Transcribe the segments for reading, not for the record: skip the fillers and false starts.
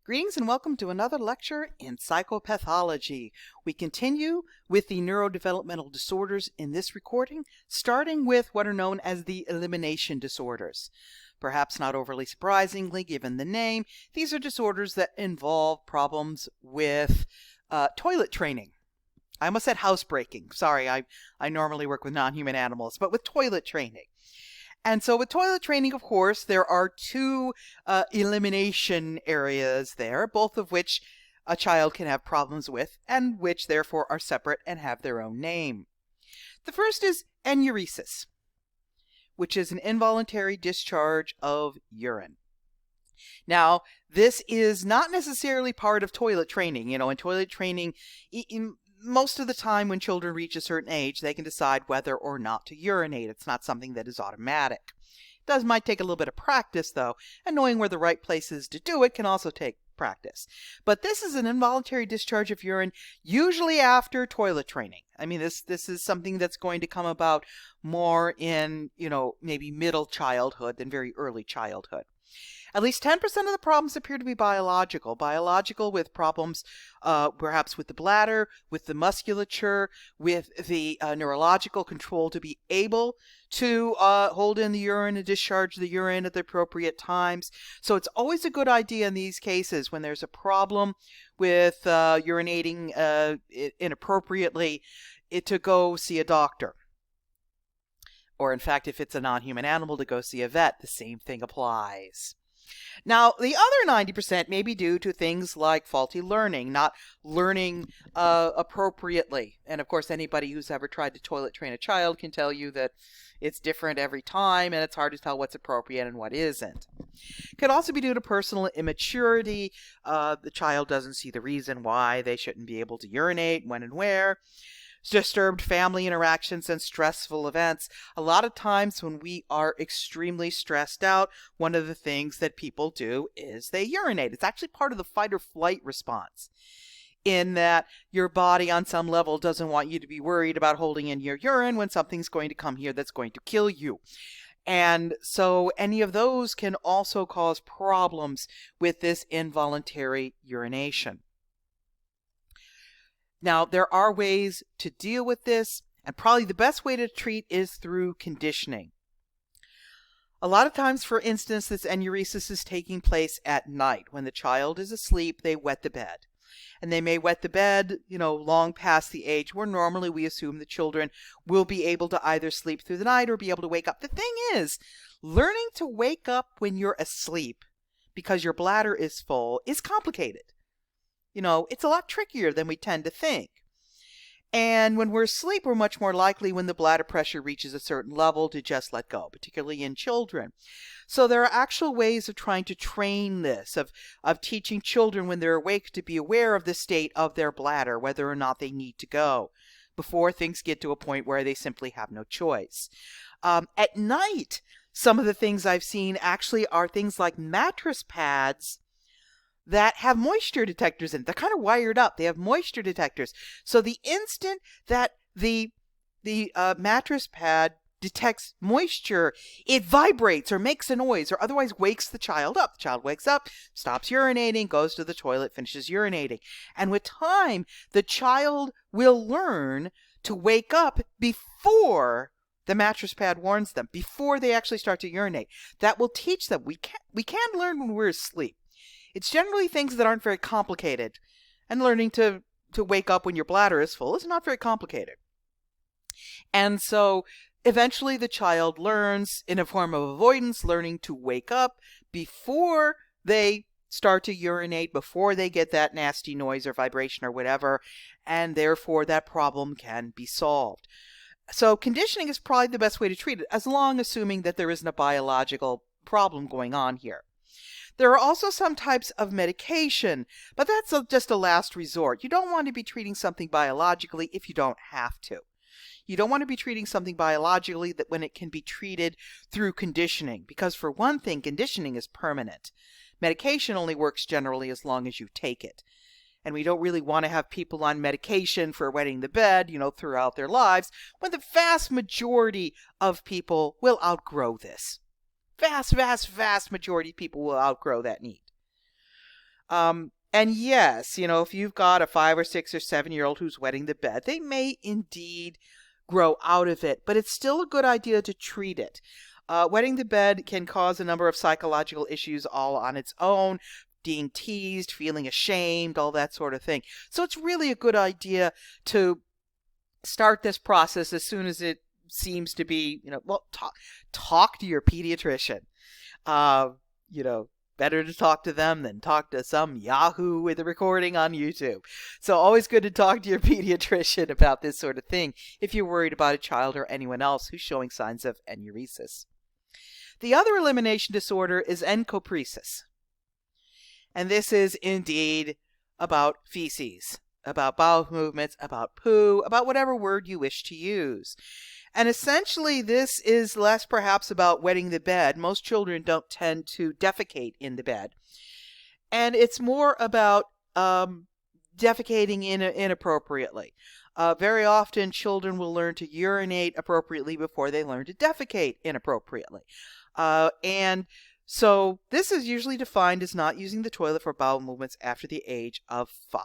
Greetings and welcome to another lecture in psychopathology. We continue with the neurodevelopmental disorders in this recording, starting with what are known as the elimination disorders. Perhaps not overly surprisingly, given the name, these are disorders that involve problems with toilet training. I almost said housebreaking. Sorry, I normally work with non-human animals, but with toilet training. And so with toilet training, of course, there are two elimination areas there, both of which a child can have problems with, and which therefore are separate and have their own name. The first is enuresis, which is an involuntary discharge of urine. Now, this is not necessarily part of toilet training. In toilet training, most of the time when children reach a certain age, they can decide whether or not to urinate. It's not something that is automatic. It might take a little bit of practice, though, and knowing where the right place is to do it can also take practice. But this is an involuntary discharge of urine, usually after toilet training. I mean, this is something that's going to come about more in, maybe middle childhood than very early childhood. At least 10% of the problems appear to be biological. Biological with problems perhaps with the bladder, with the musculature, with the neurological control to be able to hold in the urine and discharge the urine at the appropriate times. So it's always a good idea in these cases when there's a problem with urinating inappropriately to go see a doctor. Or in fact, if it's a non-human animal, to go see a vet. The same thing applies. Now, the other 90% may be due to things like faulty learning, not learning appropriately. And of course, anybody who's ever tried to toilet train a child can tell you that it's different every time, and it's hard to tell what's appropriate and what isn't. It could also be due to personal immaturity. The child doesn't see the reason why they shouldn't be able to urinate, when and where. Disturbed family interactions and stressful events. A lot of times when we are extremely stressed out, one of the things that people do is they urinate. It's actually part of the fight or flight response, in that your body on some level doesn't want you to be worried about holding in your urine when something's going to come here that's going to kill you. And so any of those can also cause problems with this involuntary urination. Now, there are ways to deal with this, and probably the best way to treat is through conditioning. A lot of times, for instance, this enuresis is taking place at night. When the child is asleep, they wet the bed. And they may wet the bed, long past the age where normally we assume the children will be able to either sleep through the night or be able to wake up. The thing is, learning to wake up when you're asleep because your bladder is full is complicated. It's a lot trickier than we tend to think. And when we're asleep, we're much more likely when the bladder pressure reaches a certain level to just let go, particularly in children. So there are actual ways of trying to train this, of teaching children when they're awake to be aware of the state of their bladder, whether or not they need to go, before things get to a point where they simply have no choice. At night, some of the things I've seen actually are things like mattress pads that have moisture detectors in it. They're kind of wired up. They have moisture detectors. So the instant that the mattress pad detects moisture, it vibrates or makes a noise or otherwise wakes the child up. The child wakes up, stops urinating, goes to the toilet, finishes urinating. And with time, the child will learn to wake up before the mattress pad warns them, before they actually start to urinate. That will teach them. We can learn when we're asleep. It's generally things that aren't very complicated, and learning to wake up when your bladder is full is not very complicated. And so eventually the child learns, in a form of avoidance, learning to wake up before they start to urinate, before they get that nasty noise or vibration or whatever, and therefore that problem can be solved. So conditioning is probably the best way to treat it, as long assuming that there isn't a biological problem going on here. There are also some types of medication, but that's just a last resort. You don't want to be treating something biologically if you don't have to. You don't want to be treating something biologically when it can be treated through conditioning, because for one thing, conditioning is permanent. Medication only works generally as long as you take it. And we don't really want to have people on medication for wetting the bed, throughout their lives, when the vast majority of people will outgrow this. Vast majority of people will outgrow that need. And yes, if you've got a 5 or 6 or 7-year-old who's wetting the bed, they may indeed grow out of it, but it's still a good idea to treat it. Wetting the bed can cause a number of psychological issues all on its own, being teased, feeling ashamed, all that sort of thing. So it's really a good idea to start this process as soon as it seems to be, talk to your pediatrician. Better to talk to them than talk to some Yahoo with a recording on YouTube. So always good to talk to your pediatrician about this sort of thing if you're worried about a child or anyone else who's showing signs of enuresis. The other elimination disorder is encopresis. And this is indeed about feces, about bowel movements, about poo, about whatever word you wish to use. And essentially, this is less perhaps about wetting the bed. Most children don't tend to defecate in the bed. And it's more about defecating inappropriately. Very often, children will learn to urinate appropriately before they learn to defecate inappropriately. And so this is usually defined as not using the toilet for bowel movements after the age of 5.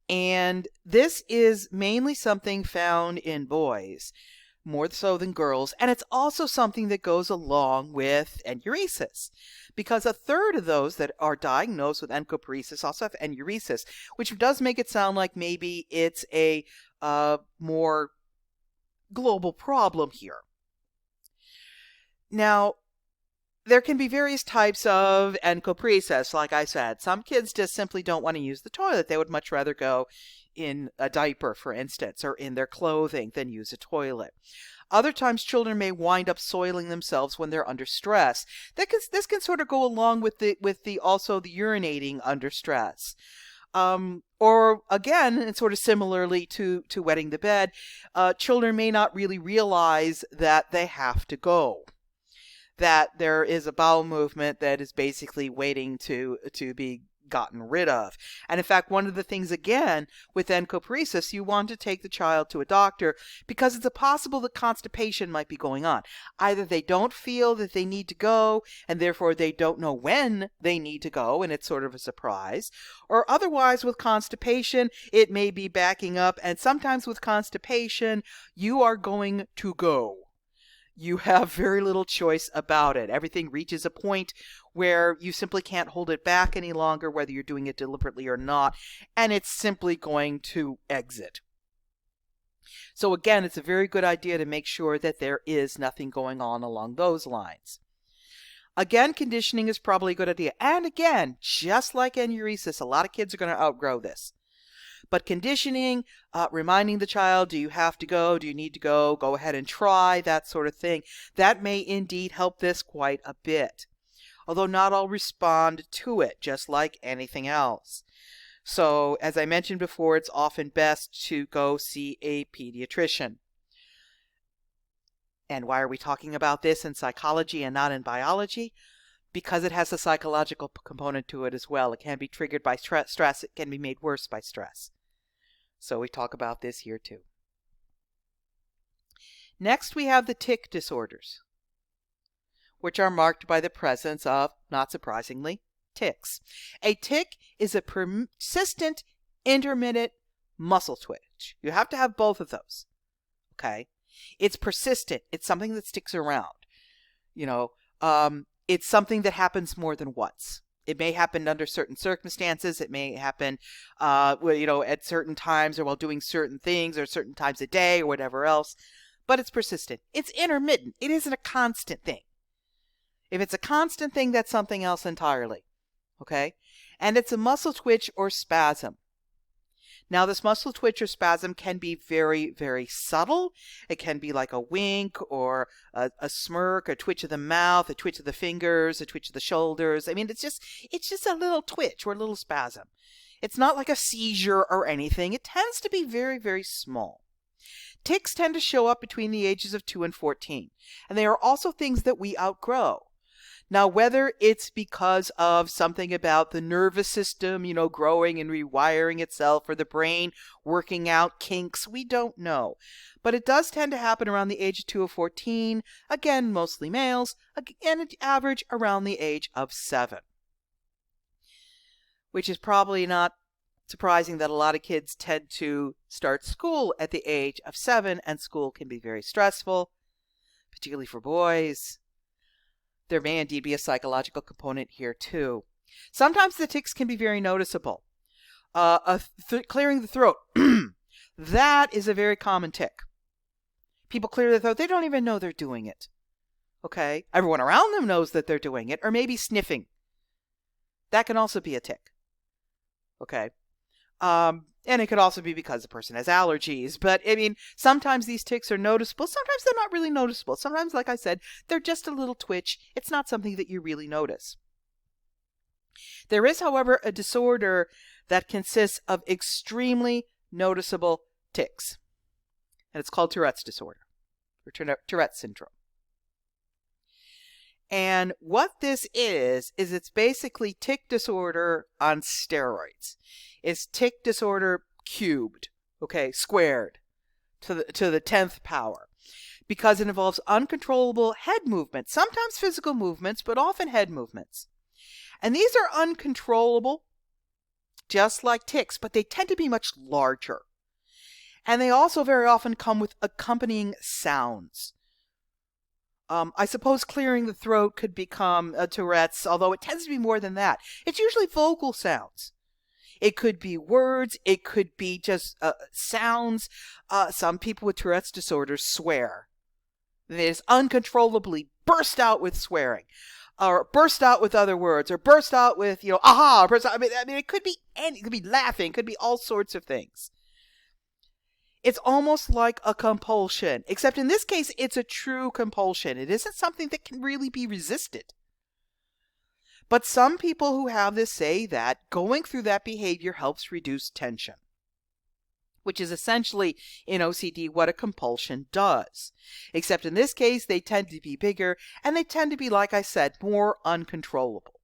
And this is mainly something found in boys, more so than girls. And it's also something that goes along with enuresis, because a third of those that are diagnosed with encopresis also have enuresis, which does make it sound like maybe it's a more global problem here. Now, there can be various types of encopresis, like I said. Some kids just simply don't want to use the toilet. They would much rather go in a diaper, for instance, or in their clothing than use a toilet. Other times, children may wind up soiling themselves when they're under stress. This can sort of go along with also the urinating under stress. Or again, and sort of similarly to wetting the bed, children may not really realize that they have to go, that there is a bowel movement that is basically waiting to be gotten rid of. And in fact, one of the things, again, with encopresis, you want to take the child to a doctor because it's possible that constipation might be going on. Either they don't feel that they need to go, and therefore they don't know when they need to go, and it's sort of a surprise. Or otherwise, with constipation, it may be backing up, and sometimes with constipation, you are going to go. You have very little choice about it. Everything reaches a point where you simply can't hold it back any longer, whether you're doing it deliberately or not, and it's simply going to exit. So again, it's a very good idea to make sure that there is nothing going on along those lines. Again, conditioning is probably a good idea. And again, just like enuresis, a lot of kids are going to outgrow this. But conditioning, reminding the child, do you have to go? Do you need to go? Go ahead and try, that sort of thing. That may indeed help this quite a bit. Although not all respond to it, just like anything else. So, as I mentioned before, it's often best to go see a pediatrician. And why are we talking about this in psychology and not in biology? Because it has a psychological component to it as well. It can be triggered by stress. It can be made worse by stress. So we talk about this here too. Next, we have the tic disorders, which are marked by the presence of, not surprisingly, tics. A tic is a persistent, intermittent muscle twitch. You have to have both of those. Okay? It's persistent. It's something that sticks around. It's something that happens more than once. It may happen under certain circumstances. It may happen, at certain times or while doing certain things or certain times a day or whatever else. But it's persistent. It's intermittent. It isn't a constant thing. If it's a constant thing, that's something else entirely. Okay? And it's a muscle twitch or spasm. Now, this muscle twitch or spasm can be very, very subtle. It can be like a wink or a smirk, a twitch of the mouth, a twitch of the fingers, a twitch of the shoulders. I mean, it's just a little twitch or a little spasm. It's not like a seizure or anything. It tends to be very, very small. Tics tend to show up between the ages of 2 and 14. And they are also things that we outgrow. Now, whether it's because of something about the nervous system, growing and rewiring itself, or the brain working out kinks, we don't know. But it does tend to happen around the age of 2 or 14, again, mostly males, and an average around the age of 7. which is probably not surprising that a lot of kids tend to start school at the age of 7, and school can be very stressful, particularly for boys. There may indeed be a psychological component here too. Sometimes the tics can be very noticeable. Clearing the throat. That is a very common tic. People clear their throat. They don't even know they're doing it. Okay? Everyone around them knows that they're doing it. Or maybe sniffing. That can also be a tic. Okay? And it could also be because the person has allergies. But, I mean, sometimes these tics are noticeable. Sometimes they're not really noticeable. Sometimes, like I said, they're just a little twitch. It's not something that you really notice. There is, however, a disorder that consists of extremely noticeable tics. And it's called Tourette's disorder, or Tourette syndrome. And what this is it's basically tic disorder on steroids. It's tic disorder cubed, okay, squared to the 10th power, because it involves uncontrollable head movements, sometimes physical movements, but often head movements. And these are uncontrollable, just like tics, but they tend to be much larger. And they also very often come with accompanying sounds. I suppose clearing the throat could become a Tourette's, although it tends to be more than that. It's usually vocal sounds. It could be words. It could be just sounds. Some people with Tourette's disorders swear. They just uncontrollably burst out with swearing, or burst out with other words, or burst out with, aha, burst out. I mean, it could be it could be laughing, it could be all sorts of things. It's almost like a compulsion, except in this case, it's a true compulsion. It isn't something that can really be resisted. But some people who have this say that going through that behavior helps reduce tension, which is essentially in OCD what a compulsion does. Except in this case, they tend to be bigger, and they tend to be, like I said, more uncontrollable.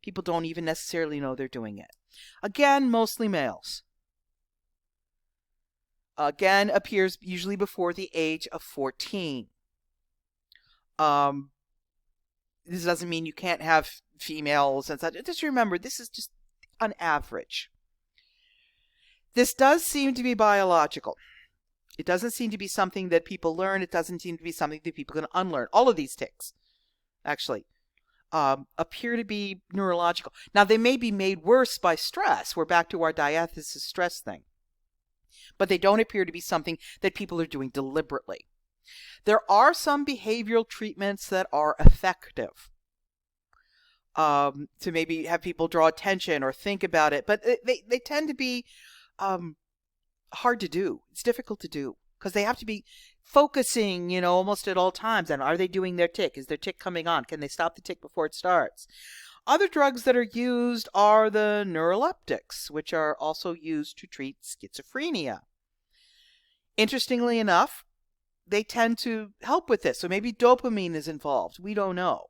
People don't even necessarily know they're doing it. Again, mostly males. Again, appears usually before the age of 14. This doesn't mean you can't have females and such. Just remember, this is just on average. This does seem to be biological. It doesn't seem to be something that people learn. It doesn't seem to be something that people can unlearn. All of these tics, actually, appear to be neurological. Now, they may be made worse by stress. We're back to our diathesis stress thing. But they don't appear to be something that people are doing deliberately. There are some behavioral treatments that are effective to maybe have people draw attention or think about it, but they tend to be hard to do. It's difficult to do because they have to be focusing, almost at all times. And are they doing their tic? Is their tic coming on? Can they stop the tic before it starts? Other drugs that are used are the neuroleptics, which are also used to treat schizophrenia. Interestingly enough, they tend to help with this. So maybe dopamine is involved. We don't know.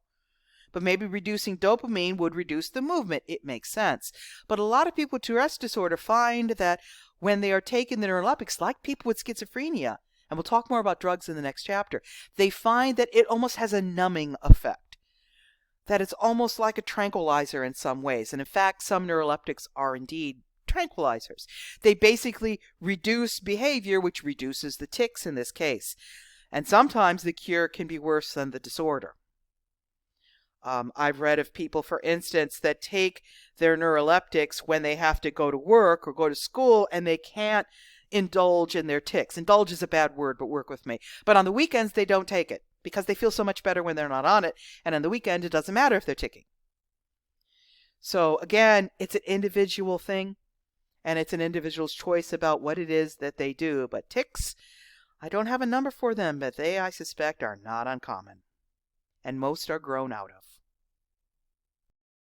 But maybe reducing dopamine would reduce the movement. It makes sense. But a lot of people with Tourette's disorder find that when they are taking the neuroleptics, like people with schizophrenia, and we'll talk more about drugs in the next chapter, they find that it almost has a numbing effect. That it's almost like a tranquilizer in some ways. And in fact, some neuroleptics are indeed tranquilizers. They basically reduce behavior, which reduces the tics in this case. And sometimes the cure can be worse than the disorder. I've read of people, for instance, that take their neuroleptics when they have to go to work or go to school and they can't indulge in their tics. Indulge is a bad word, but work with me. But on the weekends, they don't take it, because they feel so much better when they're not on it. And on the weekend, it doesn't matter if they're ticking. So again, it's an individual thing, and it's an individual's choice about what it is that they do. But tics, I don't have a number for them, but they, I suspect, are not uncommon. And most are grown out of.